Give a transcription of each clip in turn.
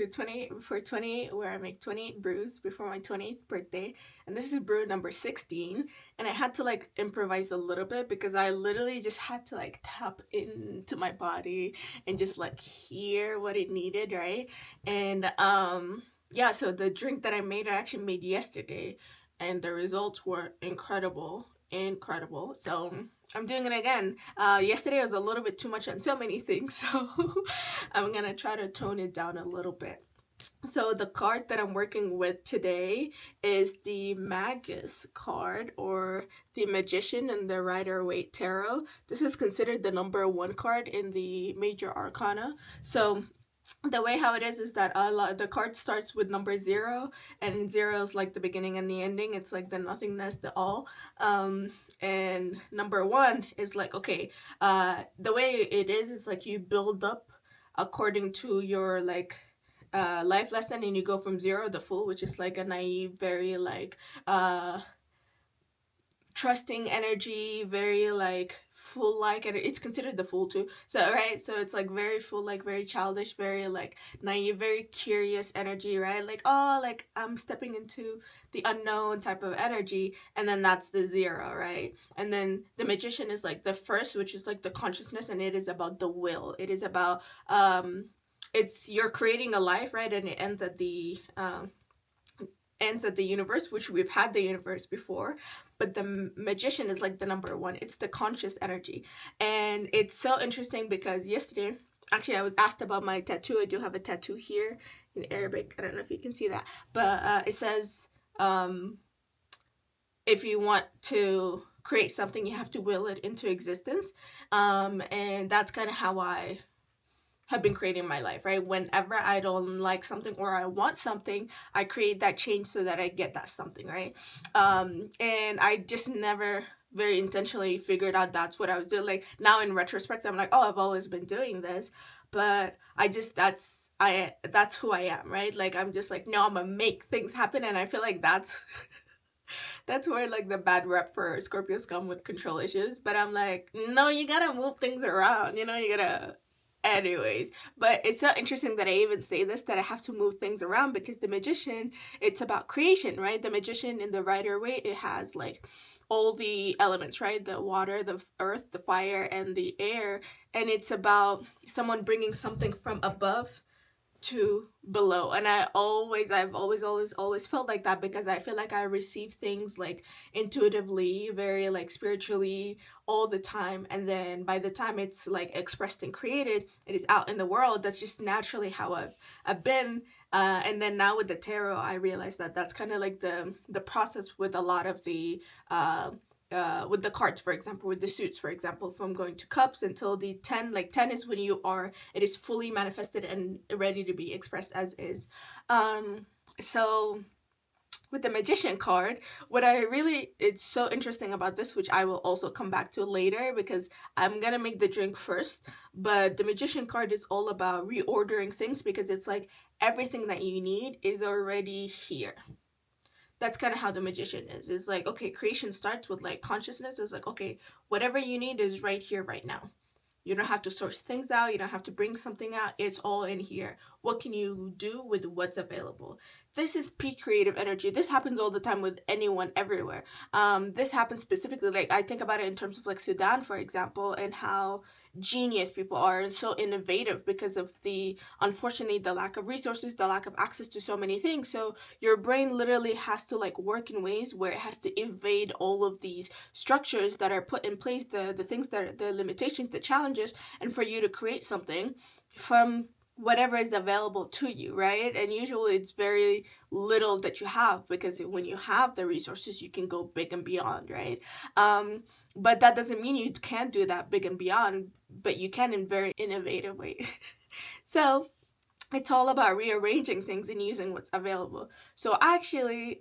28, where I make 28 brews before my 28th birthday. And this is brew number 16. And I had to like improvise a little bit because I literally just had to like tap into my body and just like hear what it needed, right? And yeah, so the drink that I made, I actually made yesterday, and the results were incredible, incredible. So I'm doing it again. Yesterday was a little bit too much on so many things, so I'm gonna try to tone it down a little bit. So the card that I'm working with today is the Magus card, or the Magician in the Rider-Waite Tarot. This is considered the number 1 card in the major arcana. So the way how it is that the card starts with number 0, and 0 is like the beginning and the ending. It's like the nothingness, the all. And number 1 is like, okay, the way it is like you build up according to your like life lesson, and you go from 0 to full, which is like a naive, very like trusting energy, very like full, like, and it's considered the fool too. So right, so it's like very full, like very childish, very like naive, very curious energy, right? Like, oh, like I'm stepping into the unknown type of energy. And then that's the 0, right? And then the Magician is like the first, which is like the consciousness, and it is about the will. It is about it's, you're creating a life, right? And it ends at the universe, which we've had the universe before. But the Magician is like the number 1. It's the conscious energy. And it's so interesting because yesterday, actually, I was asked about my tattoo. I do have a tattoo here in Arabic. I don't know if you can see that, but it says, if you want to create something, you have to will it into existence. And that's kind of how I have been creating my life, right? Whenever I don't like something or I want something, I create that change so that I get that something, right? And I just never very intentionally figured out that's what I was doing. Like now in retrospect, I'm like, oh, I've always been doing this, but I just, that's who I am, right? Like I'm just like, no, I'm gonna make things happen. And I feel like that's that's where like the bad rep for Scorpios come with control issues. But I'm like, no, you gotta move things around, you gotta, anyways. But it's so interesting that I even say this, that I have to move things around, because the Magician, it's about creation, right? The Magician in the Rider-Waite, it has like all the elements, right? The water, the earth, the fire, and the air. And it's about someone bringing something from above to below. And I've always felt like that, because I feel like I receive things like intuitively, very like spiritually, all the time. And then by the time it's like expressed and created, it is out in the world. That's just naturally how I've been. And then now with the tarot, I realized that that's kind of like the process with a lot of the with the cards, for example, with the suits, for example, from going to cups until the 10. Like 10 is when it is fully manifested and ready to be expressed as is. So with the Magician card, it's so interesting about this, which I will also come back to later, because I'm gonna make the drink first. But the Magician card is all about reordering things, because it's like everything that you need is already here. That's kind of how the Magician is. It's like, okay, creation starts with like consciousness. It's like, okay, whatever you need is right here, right now. You don't have to source things out. You don't have to bring something out. It's all in here. What can you do with what's available? This is peak creative energy. This happens all the time with anyone, everywhere. This happens specifically, like I think about it in terms of like Sudan, for example, and how genius people are and so innovative because of unfortunately, the lack of resources, the lack of access to so many things. So your brain literally has to like work in ways where it has to evade all of these structures that are put in place, the things that are the limitations, the challenges, and for you to create something from whatever is available to you, right? And usually it's very little that you have, because when you have the resources, you can go big and beyond, right? But that doesn't mean you can't do that big and beyond, but you can in very innovative way. So it's all about rearranging things and using what's available. So actually,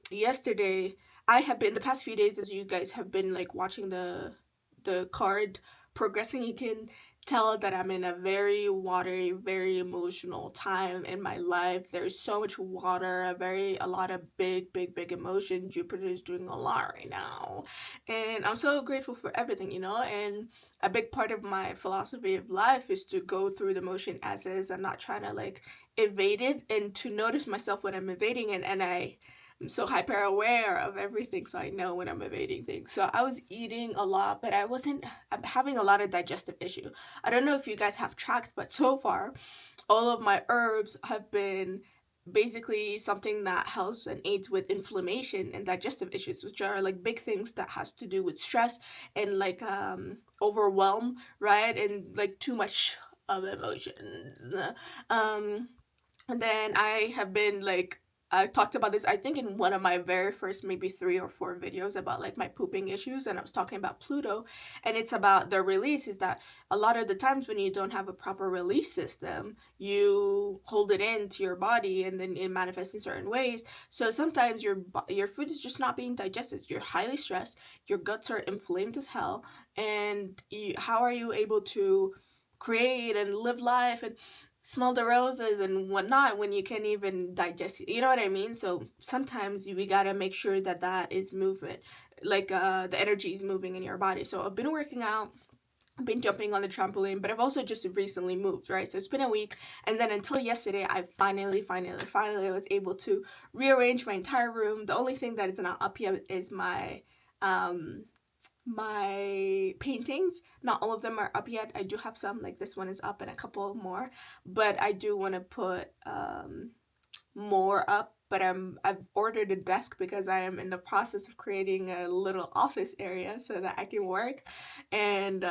yesterday, I have been, the past few days, as you guys have been like watching the card progressing, you can tell that I'm in a very watery, very emotional time in my life. There's so much water, a lot of big emotion. Jupiter is doing a lot right now. And I'm so grateful for everything, you know? And a big part of my philosophy of life is to go through the motion as is and not trying to like evade it, and to notice myself when I'm evading it. And I'm so hyper aware of everything, so I know when I'm evading things. So I was eating a lot, but I'm having a lot of digestive issue. I don't know if you guys have tracked, but so far, all of my herbs have been basically something that helps and aids with inflammation and digestive issues, which are like big things that has to do with stress and like overwhelm, right? And like too much of emotions. Um and then I have been like, I talked about this, I think, in one of my very first maybe 3 or 4 videos about like my pooping issues, and I was talking about Pluto, and it's about the release. Is that a lot of the times when you don't have a proper release system, you hold it into your body, and then it manifests in certain ways. So sometimes your food is just not being digested. You're highly stressed. Your guts are inflamed as hell, and how are you able to create and live life and smell the roses and whatnot when you can't even digest it? You know what I mean? So sometimes we gotta make sure that that is movement, like the energy is moving in your body. So I've been working out, I've been jumping on the trampoline, but I've also just recently moved, right? So it's been a week, and then until yesterday, I finally was able to rearrange my entire room. The only thing that is not up yet is um my paintings. Not all of them are up yet. I do have some, like this one is up and a couple more, but I do want to put more up. But I've ordered a desk because I am in the process of creating a little office area so that I can work. And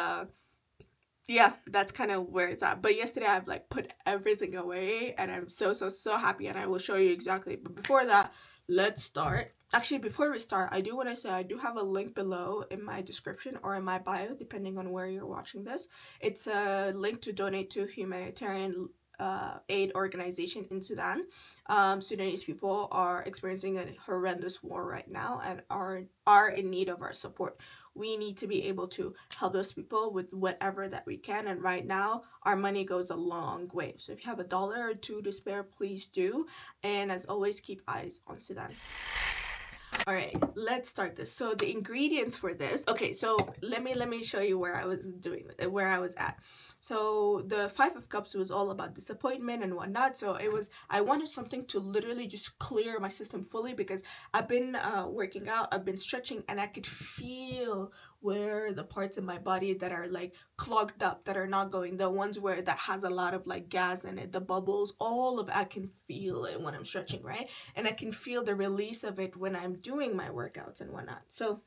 yeah, that's kind of where it's at. But yesterday I've like put everything away, and I'm so happy, and I will show you exactly. But before that, let's start. Actually, before we start, I do want to say I do have a link below in my description or in my bio, depending on where you're watching this. It's a link to donate to humanitarian aid organization in Sudan. Sudanese people are experiencing a horrendous war right now and are in need of our support. We need to be able to help those people with whatever that we can, and right now our money goes a long way. So if you have $1 or $2 to spare, please do. And as always, keep eyes on Sudan. All right, let's start this. So the ingredients for this, okay, so let me show you where I was at. So the 5 of Cups was all about disappointment and whatnot. So I wanted something to literally just clear my system fully, because I've been working out, I've been stretching, and I could feel where the parts of my body that are like clogged up, that are not going, the ones where that has a lot of like gas in it, the bubbles, all of it, I can feel it when I'm stretching, right? And I can feel the release of it when I'm doing my workouts and whatnot. So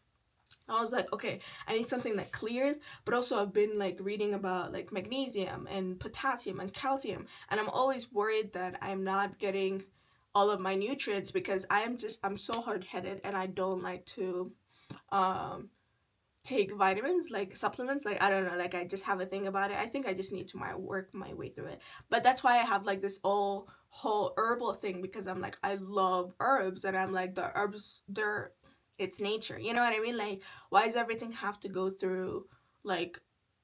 I was like, okay, I need something that clears, but also I've been like reading about like magnesium and potassium and calcium, and I'm always worried that I'm not getting all of my nutrients, because I'm so hard-headed, and I don't like to um take vitamins, like supplements. Like, I don't know, like I just have a thing about it. I think I just need to work my way through it. But that's why I have like this whole herbal thing, because I'm like, I love herbs, and I'm like, the herbs, it's nature, you know what I mean? Like, why does everything have to go through like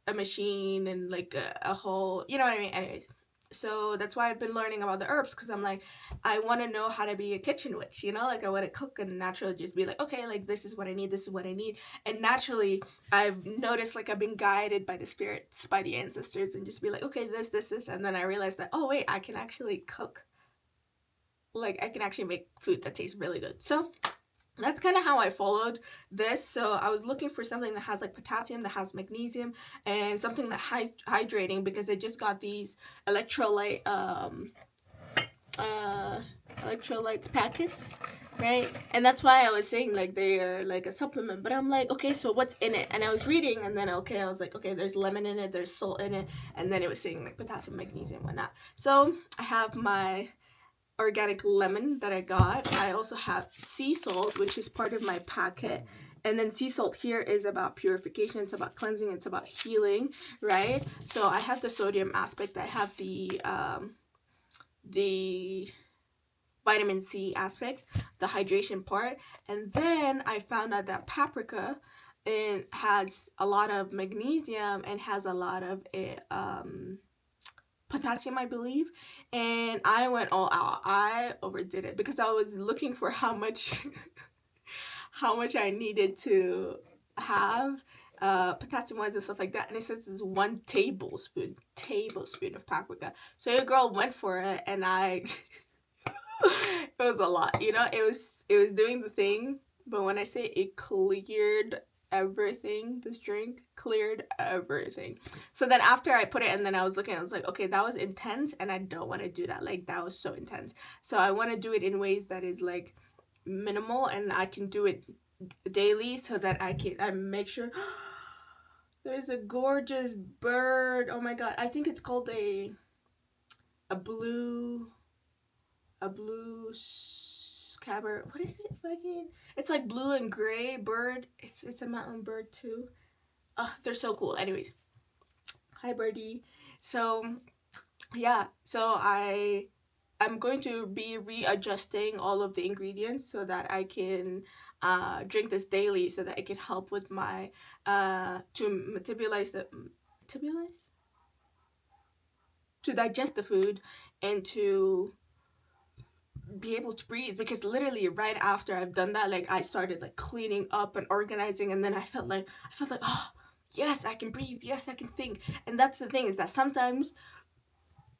a machine and like a whole, you know what I mean? Anyways, so that's why I've been learning about the herbs, because I'm like, I want to know how to be a kitchen witch, you know? Like, I want to cook and naturally just be like, okay, like this is what I need, this is what I need. And naturally I've noticed like I've been guided by the spirits, by the ancestors, and just be like, okay, this, and then I realized that, oh wait, I can actually cook, like I can actually make food that tastes really good. So that's kind of how I followed this. So I was looking for something that has like potassium, that has magnesium, and something that hydrating, because I just got these electrolyte electrolytes packets, right? And that's why I was saying like they are like a supplement. But I'm like, okay, so what's in it? And I was reading, and then I was like, okay, there's lemon in it, there's salt in it, and then it was saying like potassium, magnesium, whatnot. So I have my organic lemon that I got. I also have sea salt, which is part of my packet. And then sea salt here is about purification, it's about cleansing, it's about healing, right? So I have the sodium aspect, I have the vitamin C aspect, the hydration part. And then I found out that paprika, it has a lot of magnesium and has a lot of potassium, I believe. And I went all out. I overdid it because I was looking for how much how much I needed to have potassium wise and stuff like that, and it says it's 1 tablespoon of paprika. So your girl went for it, and I it was a lot, you know. It was doing the thing, but when I say it cleared everything, this drink cleared everything. So then after I put it, and then I was looking, I was like, okay, that was intense, and I don't want to do that. Like, that was so intense. So I want to do it in ways that is like minimal, and I can do it daily, so that I make sure. There's a gorgeous bird. Oh my god, I think it's called a blue scabbard. What is it? Fucking, it's like blue and gray bird. It's a mountain bird too. They're so cool. Anyways, hi birdie. So yeah, so I'm going to be readjusting all of the ingredients so that I can drink this daily, so that it can help with my to metabolize to digest the food, and to be able to breathe. Because literally right after I've done that, like, I started like cleaning up and organizing, and then I felt like, oh yes, I can breathe, yes, I can think. And that's the thing, is that sometimes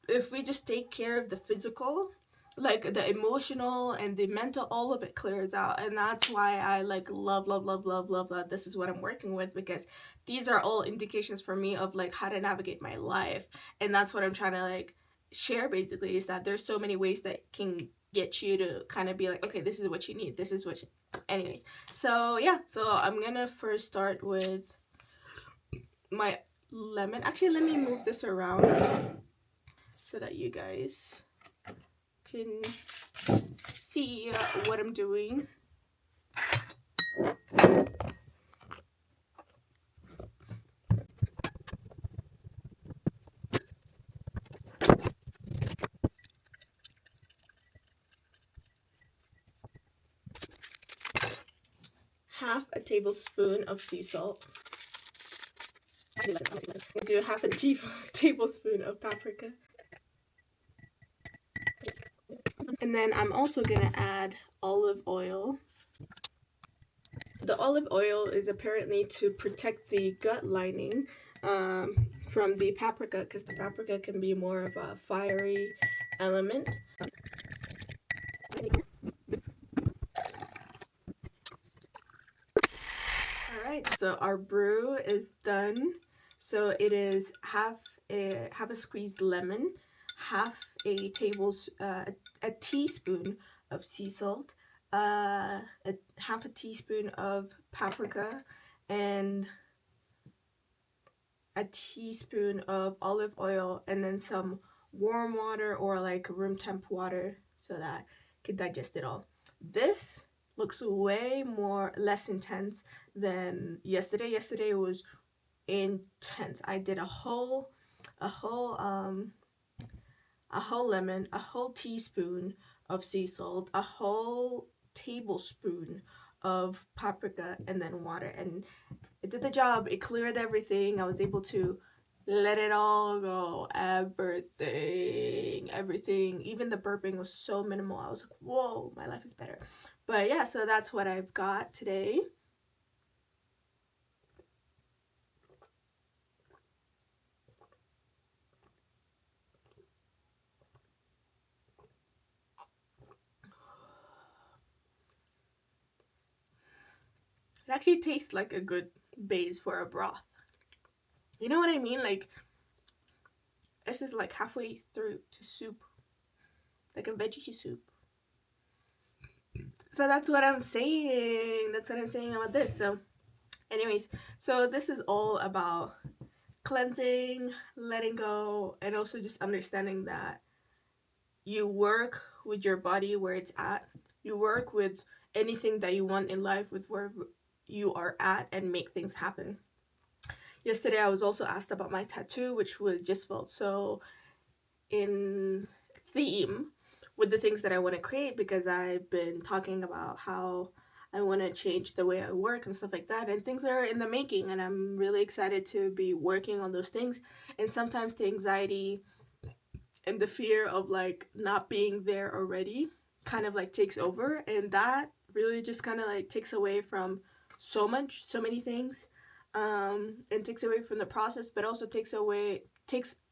if we just take care of the physical, like the emotional and the mental, all of it clears out. And that's why I like love that this is what I'm working with, because these are all indications for me of like how to navigate my life. And that's what I'm trying to like share, basically, is that there's so many ways that can get you to kind of be like, okay, this is what you need, this is what you... Anyways, so yeah, so I'm gonna first start with my lemon. Actually, let me move this around so that you guys can see what I'm doing. Half a tablespoon of sea salt. Do half a tablespoon of paprika. And then I'm also gonna add olive oil. The olive oil is apparently to protect the gut lining from the paprika, because the paprika can be more of a fiery element. Alright, so our brew is done. So it is half a squeezed lemon, half a teaspoon of sea salt, half a teaspoon of paprika, and a teaspoon of olive oil, and then some warm water or like room temp water, so that you can digest it all. This looks way less intense than yesterday. Yesterday was intense. I did a whole lemon, a whole teaspoon of sea salt, a whole tablespoon of paprika, and then water, and it did the job. It cleared everything. I was able to let it all go. Everything. Even the burping was so minimal. I was like, whoa, my life is better. But yeah, so that's what I've got today. It actually tastes like a good base for a broth. You know what I mean? Like, this is like halfway through to soup, like a veggie soup. So that's what I'm saying. That's what I'm saying about this. So anyways, so this is all about cleansing, letting go, and also just understanding that you work with your body where it's at. You work with anything that you want in life with where you are at, and make things happen. Yesterday I was also asked about my tattoo, which just felt so in theme with the things that I want to create, because I've been talking about how I want to change the way I work and stuff like that. And things are in the making, and I'm really excited to be working on those things. And sometimes the anxiety and the fear of like not being there already kind of like takes over, and that really just kind of like takes away from so many things, and takes away from the process, but also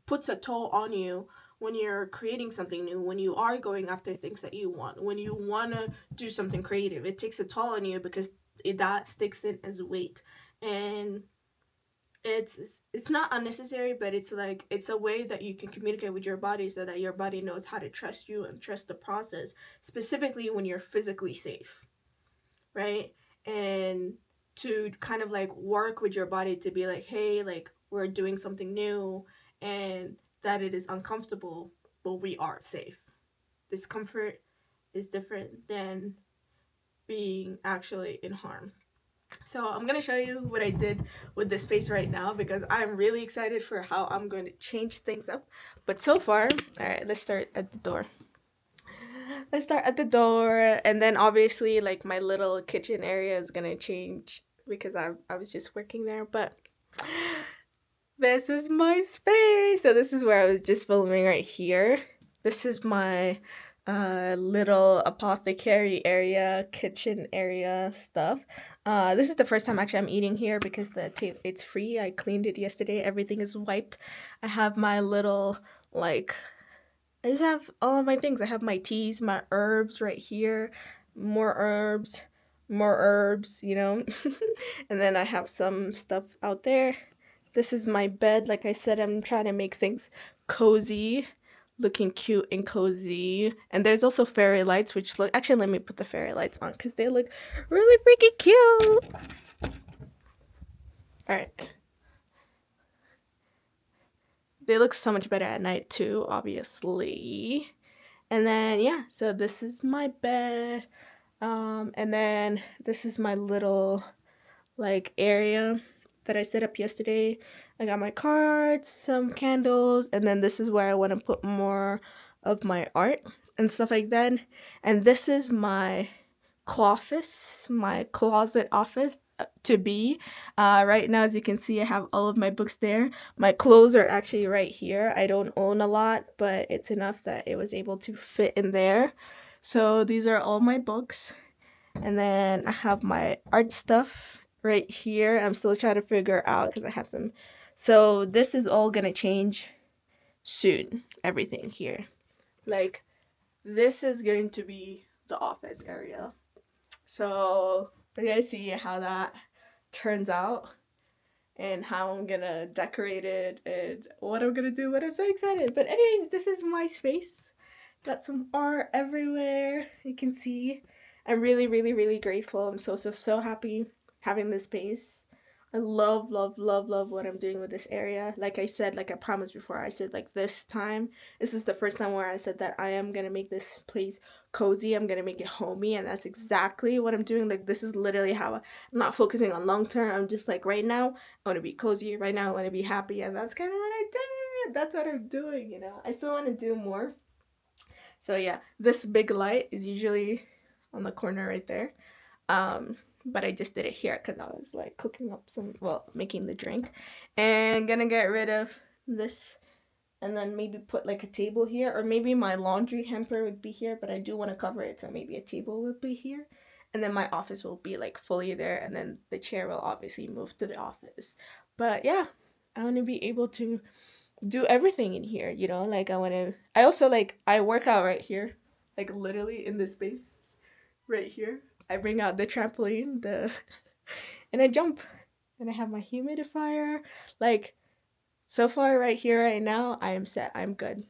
puts a toll on you when you're creating something new, when you are going after things that you want, when you want to do something creative. It takes a toll on you because that sticks in as weight. And it's not unnecessary, but it's like it's a way that you can communicate with your body so that your body knows how to trust you and trust the process, specifically when you're physically safe, right? And to kind of like work with your body to be like, hey, like we're doing something new, and that it is uncomfortable, but we are safe. Discomfort is different than being actually in harm. So I'm gonna show you what I did with this space right now, because I'm really excited for how I'm going to change things up. But so far, all right, let's start at the door. Let's start at the door, and then obviously like my little kitchen area is gonna change because I was just working there. But this is my space. So this is where I was just filming right here. This is my little apothecary area, kitchen area stuff. This is the first time actually I'm eating here because it's free. I cleaned it yesterday. Everything is wiped. I have my little like I just have all my things. I have my teas, my herbs right here, more herbs, more herbs, you know. And then I have some stuff out there. This is my bed. Like I said, I'm trying to make things cozy, looking cute and cozy. And there's also fairy lights, which look, actually, let me put the fairy lights on because they look really freaking cute. All right. They look so much better at night too, obviously. And then, yeah, so this is my bed. And then this is my little like area that I set up yesterday. I got my cards, some candles, and then this is where I want to put more of my art and stuff like that. And this is my cloffice, my closet office to be. Right now, as you can see, I have all of my books there. My clothes are actually right here. I don't own a lot, but it's enough that it was able to fit in there. So these are all my books. And then I have my art stuff right here. I'm still trying to figure out because I have some. So this is all gonna change soon. Everything here. Like this is going to be the office area. So we're gonna see how that turns out and how I'm gonna decorate it and what I'm gonna do. But I'm so excited. But anyways, this is my space. Got some art everywhere. You can see. I'm really, really, really grateful. I'm so happy having this space. I love, love, love, love what I'm doing with this area. Like I said, like I promised before, I said like this is the first time where I said that I am gonna make this place cozy. I'm gonna make it homey, and that's exactly what I'm doing. Like this is literally how I'm not focusing on long term. I'm just like right now, I wanna be cozy. Right now, I wanna be happy, and that's kind of what I did. That's what I'm doing, you know. I still wanna do more. So yeah, this big light is usually on the corner right there. But I just did it here because I was like cooking up making the drink. And gonna get rid of this and then maybe put like a table here, or maybe my laundry hamper would be here, but I do want to cover it, so maybe a table would be here. And then my office will be like fully there, and then the chair will obviously move to the office. But yeah, I want to be able to do everything in here, you know. Like I also like I work out right here, like literally in this space right here. I bring out the trampoline, and I jump, and I have my humidifier. Like so far right here right now, I am set. I'm good.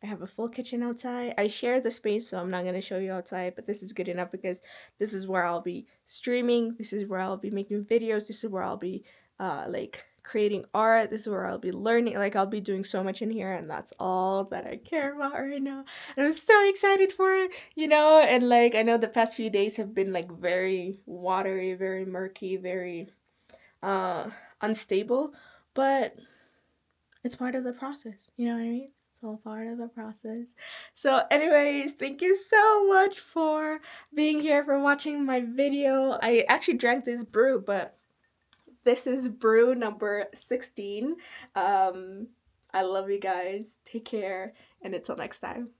I have a full kitchen outside. I share the space, so I'm not going to show you outside, but this is good enough because this is where I'll be streaming. This is where I'll be making videos. This is where I'll be like creating art. This is where I'll be learning. Like I'll be doing so much in here, and that's all that I care about right now. And I'm so excited for it, you know. And like I know the past few days have been like very watery, very murky, very unstable, but it's part of the process, you know what I mean? It's all part of the process. So anyways, thank you so much for being here, for watching my video. I actually drank this brew, but this is brew number 16. I love you guys. Take care, and until next time.